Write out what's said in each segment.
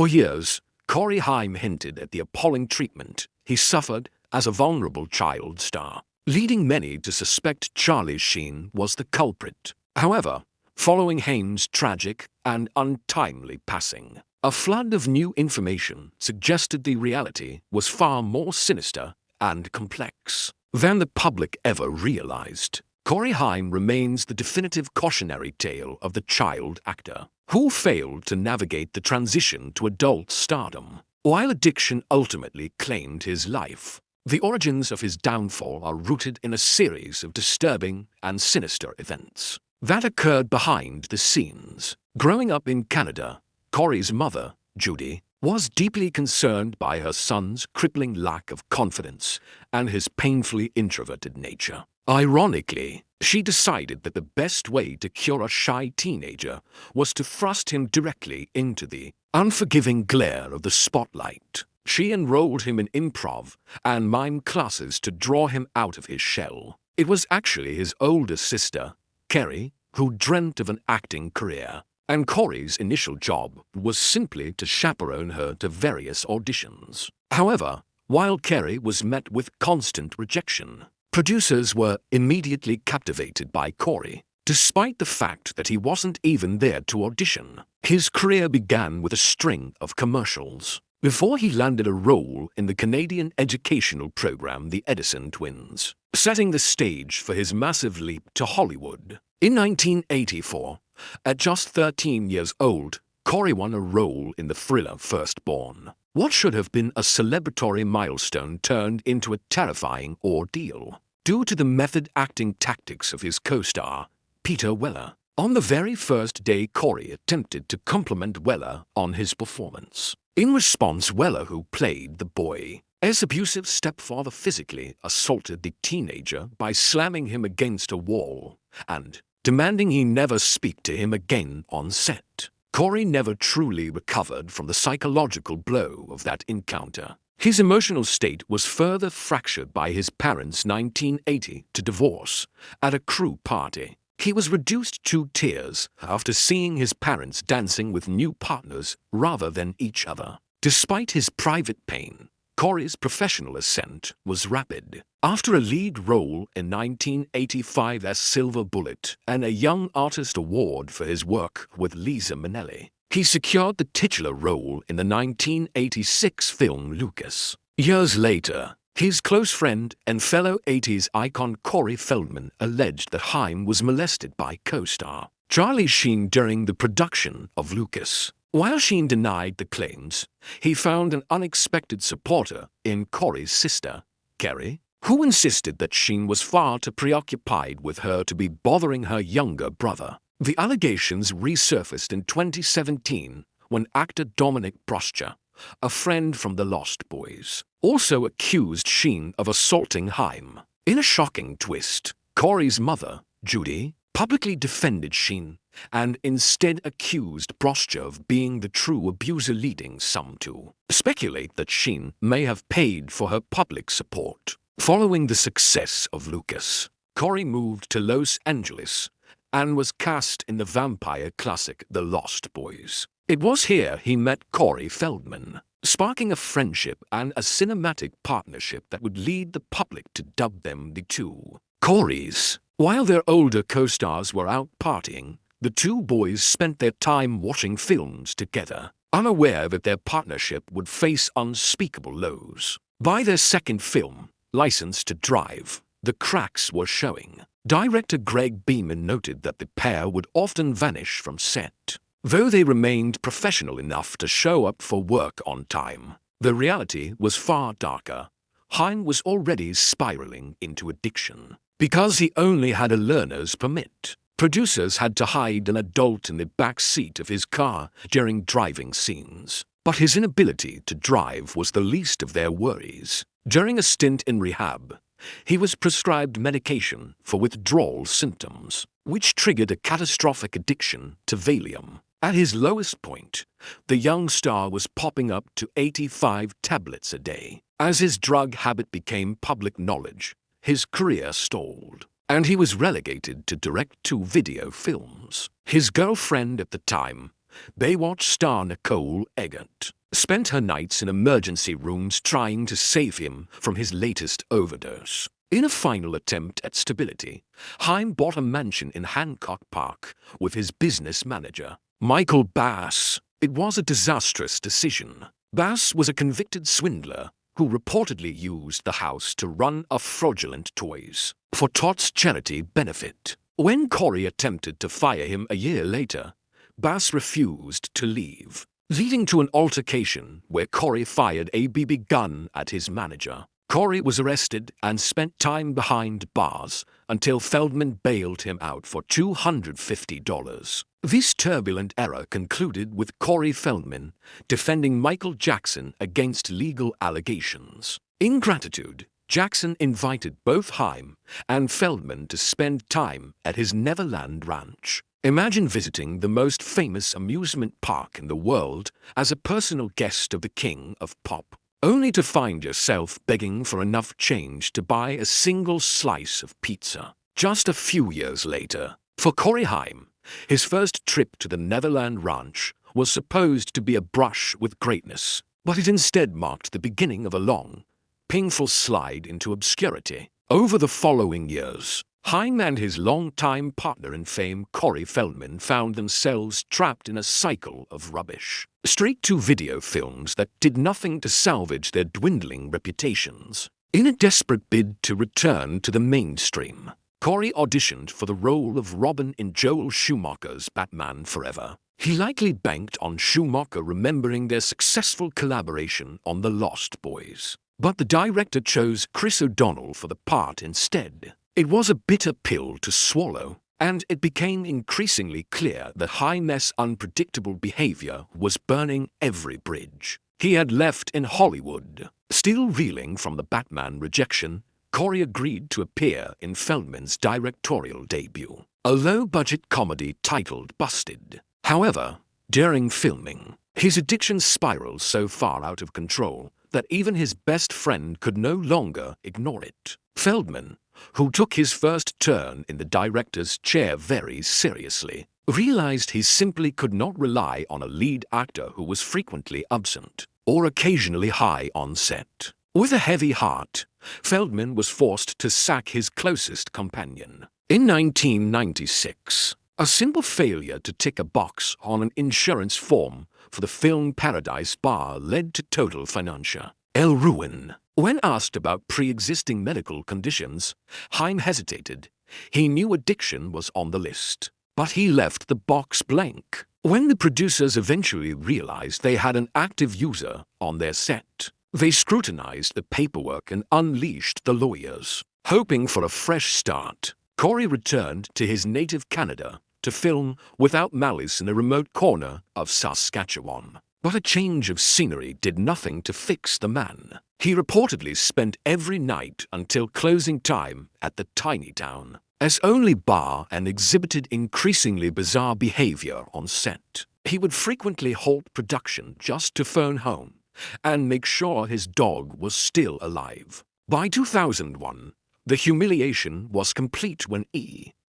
For years, Corey Haim hinted at the appalling treatment he suffered as a vulnerable child star, leading many to suspect Charlie Sheen was the culprit. However, following Haim's tragic and untimely passing, a flood of new information suggested the reality was far more sinister and complex than the public ever realized. Corey Haim remains the definitive cautionary tale of the child actor who failed to navigate the transition to adult stardom, while addiction ultimately claimed his life. The origins of his downfall are rooted in a series of disturbing and sinister events that occurred behind the scenes. Growing up in Canada, Corey's mother, Judy, was deeply concerned by her son's crippling lack of confidence and his painfully introverted nature. Ironically, she decided that the best way to cure a shy teenager was to thrust him directly into the unforgiving glare of the spotlight. She enrolled him in improv and mime classes to draw him out of his shell. It was actually his older sister, Kerry, who dreamt of an acting career, and Corey's initial job was simply to chaperone her to various auditions. However, while Kerry was met with constant rejection, producers were immediately captivated by Corey, despite the fact that he wasn't even there to audition. His career began with a string of commercials before he landed a role in the Canadian educational program The Edison Twins, setting the stage for his massive leap to Hollywood. In 1984, at just 13 years old, Corey won a role in the thriller Firstborn. What should have been a celebratory milestone turned into a terrifying ordeal due to the method acting tactics of his co-star, Peter Weller. On the very first day, Corey attempted to compliment Weller on his performance. In response, Weller, who played the boy's abusive stepfather, physically assaulted the teenager by slamming him against a wall and demanding he never speak to him again on set. Corey never truly recovered from the psychological blow of that encounter. His emotional state was further fractured by his parents' 1980 divorce at a crew party. He was reduced to tears after seeing his parents dancing with new partners rather than each other. Despite his private pain, Corey's professional ascent was rapid. After a lead role in 1985 as Silver Bullet and a Young Artist Award for his work with Liza Minnelli, he secured the titular role in the 1986 film Lucas. Years later, his close friend and fellow 80s icon Corey Feldman alleged that Haim was molested by co-star Charlie Sheen during the production of Lucas. While Sheen denied the claims, he found an unexpected supporter in Corey's sister, Kerry, who insisted that Sheen was far too preoccupied with her to be bothering her younger brother. The allegations resurfaced in 2017 when actor Dominic Broscher, a friend from The Lost Boys, also accused Sheen of assaulting Haim. In a shocking twist, Corey's mother, Judy, publicly defended Sheen and instead accused Broscher of being the true abuser, leading some to speculate that Sheen may have paid for her public support. Following the success of Lucas, Corey moved to Los Angeles and was cast in the vampire classic The Lost Boys. It was here he met Corey Feldman, sparking a friendship and a cinematic partnership that would lead the public to dub them the two Coreys. While their older co-stars were out partying, the two boys spent their time watching films together, unaware that their partnership would face unspeakable lows. By their second film, License to Drive, the cracks were showing. Director Greg Beeman noted that the pair would often vanish from set. Though they remained professional enough to show up for work on time, the reality was far darker. Haim was already spiraling into addiction. Because he only had a learner's permit, producers had to hide an adult in the back seat of his car during driving scenes. But his inability to drive was the least of their worries. During a stint in rehab, he was prescribed medication for withdrawal symptoms, which triggered a catastrophic addiction to Valium. At his lowest point, the young star was popping up to 85 tablets a day. As his drug habit became public knowledge, his career stalled, and he was relegated to direct-to-video films. His girlfriend at the time, Baywatch star Nicole Eggert spent her nights in emergency rooms trying to save him from his latest overdose. In a final attempt at stability, Haim bought a mansion in Hancock Park with his business manager, Michael Bass. It was a disastrous decision. Bass was a convicted swindler who reportedly used the house to run a fraudulent toys for Tots charity benefit. When Corey attempted to fire him a year later, Bass refused to leave, leading to an altercation where Corey fired a BB gun at his manager. Corey was arrested and spent time behind bars until Feldman bailed him out for $250. This turbulent era concluded with Corey Feldman defending Michael Jackson against legal allegations. In gratitude, Jackson invited both Haim and Feldman to spend time at his Neverland Ranch. Imagine visiting the most famous amusement park in the world as a personal guest of the king of pop, only to find yourself begging for enough change to buy a single slice of pizza. Just a few years later, for Corey Haim, his first trip to the Neverland Ranch was supposed to be a brush with greatness, but it instead marked the beginning of a long, painful slide into obscurity. Over the following years, Haim and his longtime partner in fame, Corey Feldman, found themselves trapped in a cycle of rubbish. Straight-to-video films that did nothing to salvage their dwindling reputations. In a desperate bid to return to the mainstream, Corey auditioned for the role of Robin in Joel Schumacher's Batman Forever. He likely banked on Schumacher remembering their successful collaboration on The Lost Boys. But the director chose Chris O'Donnell for the part instead. It was a bitter pill to swallow, and it became increasingly clear that Haim's unpredictable behavior was burning every bridge he had left in Hollywood. Still reeling from the Batman rejection, Corey agreed to appear in Feldman's directorial debut, a low-budget comedy titled Busted. However, during filming, his addiction spiraled so far out of control that even his best friend could no longer ignore it. Feldman, who took his first turn in the director's chair very seriously, realized he simply could not rely on a lead actor who was frequently absent or occasionally high on set. With a heavy heart, Feldman was forced to sack his closest companion. In 1996, a simple failure to tick a box on an insurance form for the film Paradise Bar led to total financial ruin. When asked about pre-existing medical conditions, Haim hesitated. He knew addiction was on the list, but he left the box blank. When the producers eventually realized they had an active user on their set, they scrutinized the paperwork and unleashed the lawyers. Hoping for a fresh start, Corey returned to his native Canada to film Without Malice in a remote corner of Saskatchewan. But a change of scenery did nothing to fix the man. He reportedly spent every night until closing time at the tiny town as only bar and exhibited increasingly bizarre behavior on set. He would frequently halt production just to phone home and make sure his dog was still alive. By 2001, the humiliation was complete when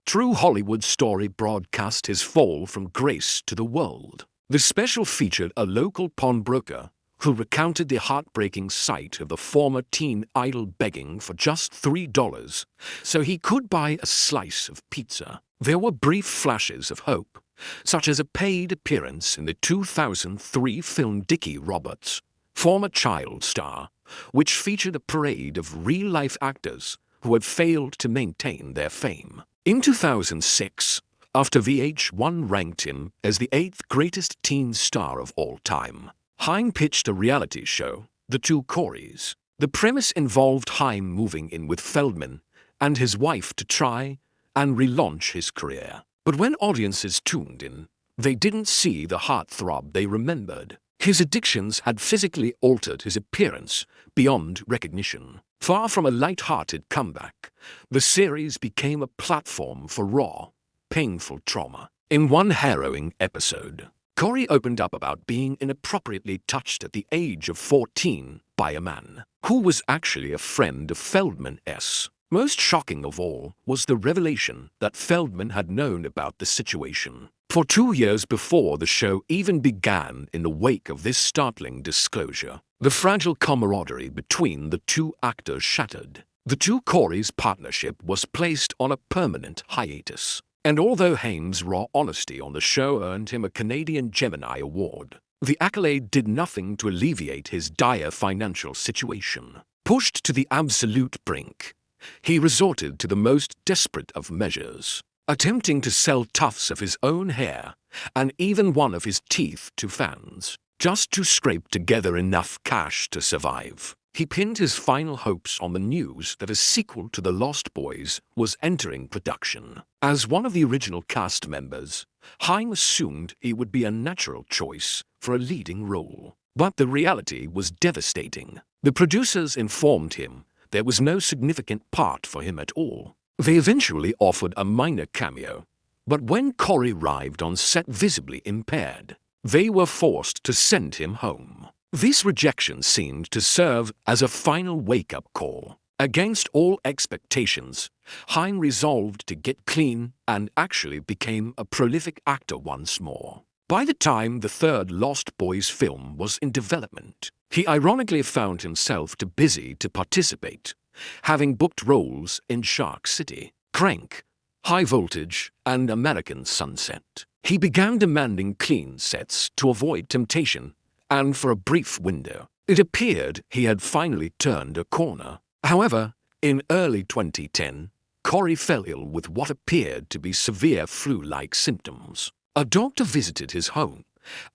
True Hollywood Story broadcast his fall from grace to the world. The special featured a local pawnbroker who recounted the heartbreaking sight of the former teen idol begging for just $3 so he could buy a slice of pizza. There were brief flashes of hope, such as a paid appearance in the 2003 film Dickie Roberts, former child star, which featured a parade of real-life actors who had failed to maintain their fame. In 2006, after VH1 ranked him as the 8th greatest teen star of all time, Haim pitched a reality show, The Two Coreys. The premise involved Haim moving in with Feldman and his wife to try and relaunch his career. But when audiences tuned in, they didn't see the heartthrob they remembered. His addictions had physically altered his appearance beyond recognition. Far from a light-hearted comeback, the series became a platform for raw, painful trauma. In one harrowing episode, Corey opened up about being inappropriately touched at the age of 14 by a man who was actually a friend of Feldman's. Most shocking of all was the revelation that Feldman had known about the situation. For 2 years before the show even began, in the wake of this startling disclosure, the fragile camaraderie between the two actors shattered. The two Corey's partnership was placed on a permanent hiatus. And although Haim's raw honesty on the show earned him a Canadian Gemini Award, the accolade did nothing to alleviate his dire financial situation. Pushed to the absolute brink, he resorted to the most desperate of measures, attempting to sell tufts of his own hair and even one of his teeth to fans, just to scrape together enough cash to survive. He pinned his final hopes on the news that a sequel to The Lost Boys was entering production. As one of the original cast members, Haim assumed he would be a natural choice for a leading role. But the reality was devastating. The producers informed him there was no significant part for him at all. They eventually offered a minor cameo, but when Corey arrived on set visibly impaired, they were forced to send him home. This rejection seemed to serve as a final wake-up call. Against all expectations, Haim resolved to get clean and actually became a prolific actor once more. By the time the third Lost Boys film was in development, he ironically found himself too busy to participate, having booked roles in Shark City, Crank, High Voltage, and American Sunset. He began demanding clean sets to avoid temptation, and for a brief window, it appeared he had finally turned a corner. However, in early 2010, Corey fell ill with what appeared to be severe flu-like symptoms. A doctor visited his home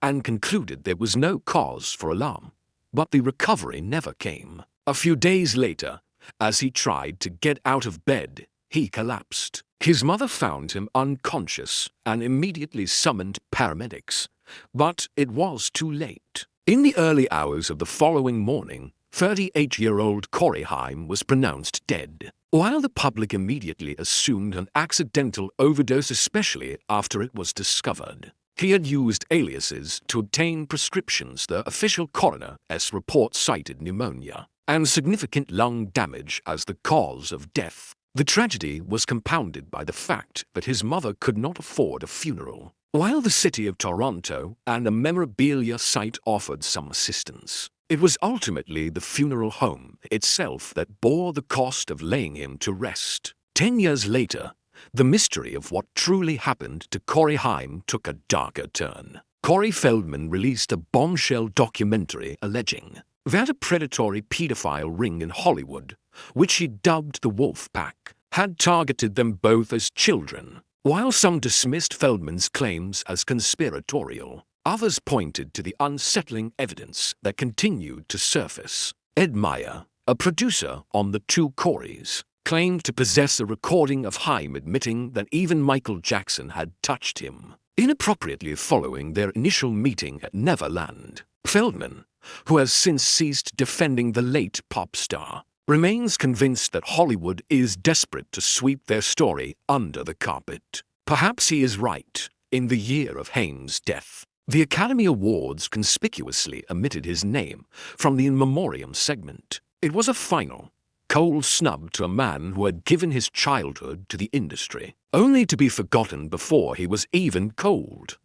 and concluded there was no cause for alarm, but the recovery never came. A few days later, as he tried to get out of bed, he collapsed. His mother found him unconscious and immediately summoned paramedics, but it was too late. In the early hours of the following morning, 38-year-old Corey Haim was pronounced dead. While the public immediately assumed an accidental overdose, especially after it was discovered he had used aliases to obtain prescriptions, the official coroner's report cited pneumonia and significant lung damage as the cause of death. The tragedy was compounded by the fact that his mother could not afford a funeral. While the city of Toronto and a memorabilia site offered some assistance, it was ultimately the funeral home itself that bore the cost of laying him to rest. 10 years later, the mystery of what truly happened to Corey Haim took a darker turn. Corey Feldman released a bombshell documentary alleging that a predatory pedophile ring in Hollywood, which he dubbed the Wolfpack, had targeted them both as children. While some dismissed Feldman's claims as conspiratorial, others pointed to the unsettling evidence that continued to surface. Ed Meyer, a producer on The Two Coreys, claimed to possess a recording of Haim admitting that even Michael Jackson had touched him, inappropriately following their initial meeting at Neverland. Feldman, who has since ceased defending the late pop star, remains convinced that Hollywood is desperate to sweep their story under the carpet. Perhaps he is right. In the year of Haim's death, the Academy Awards conspicuously omitted his name from the in memoriam segment. It was a final, cold snub to a man who had given his childhood to the industry, only to be forgotten before he was even cold.